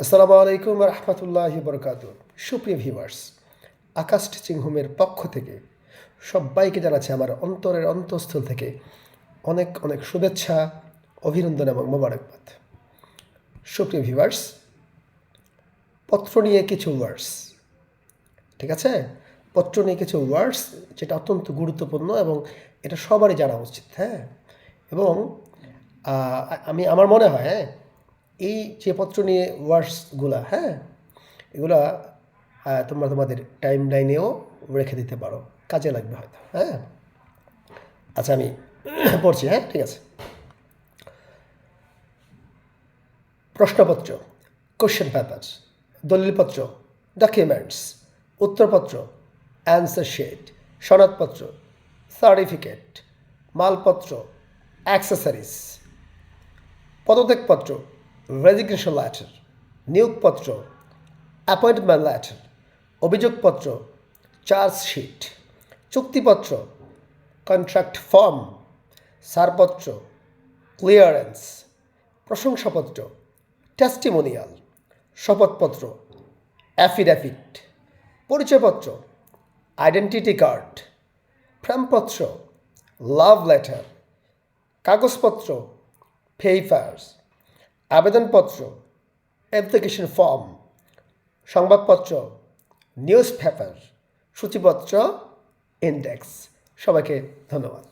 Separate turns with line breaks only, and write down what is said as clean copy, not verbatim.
আসসালামু আলাইকুম রহমতুল্লাহি বরকাতুহ। সুপ্রিয় ভিউয়ার্স, আকাশ টিচিং হোমের পক্ষ থেকে সবাইকে জানাচ্ছি আমার অন্তরের অন্তঃস্থল থেকে অনেক অনেক শুভেচ্ছা, অভিনন্দন এবং মোবারকবাদ। সুপ্রিয় ভিউয়ার্স, পত্র নিয়ে কিছু ওয়ার্ডস, ঠিক আছে? পত্র নিয়ে কিছু ওয়ার্ডস যেটা অত্যন্ত গুরুত্বপূর্ণ এবং এটা সবারই জানা উচিত। হ্যাঁ, এবং আমার মনে হয় এই যে পত্র নিয়ে ওয়ার্ডসগুলা, হ্যাঁ, এগুলা তোমরা তোমাদের টাইম লাইনেও রেখে দিতে পারো, কাজে লাগবে হয়তো। হ্যাঁ, আচ্ছা আমি পড়ছি। হ্যাঁ, ঠিক আছে। প্রশ্নপত্র, কোশ্চেন পেপার, দলিলপত্র, ডকুমেন্টস, উত্তরপত্র, অ্যান্সার শিট, সনদপত্র, সার্টিফিকেট, মালপত্র, অ্যাক্সেসরিজ, পদত্যাগপত্র, রেজিগনেশন লেটার, নিয়োগপত্র, অ্যাপয়েন্টমেন্ট লেটার, অভিযোগপত্র, চার্জশিট, চুক্তিপত্র, কন্ট্রাক্ট ফর্ম, ছাড়পত্র, ক্লিয়ারেন্স, প্রশংসাপত্র, টেস্টিমোনিয়াল, শপথপত্র, অ্যাফিডেভিট, পরিচয়পত্র, আইডেন্টিটি কার্ড, প্রেমপত্র, লাভ লেটার, কাগজপত্র, পেপার্স, আবেদনপত্র, অ্যাপ্লিকেশন ফর্ম, সংবাদপত্র, নিউজ পেপার, সূচিপত্র, ইন্ডেক্স। সবাইকে ধন্যবাদ।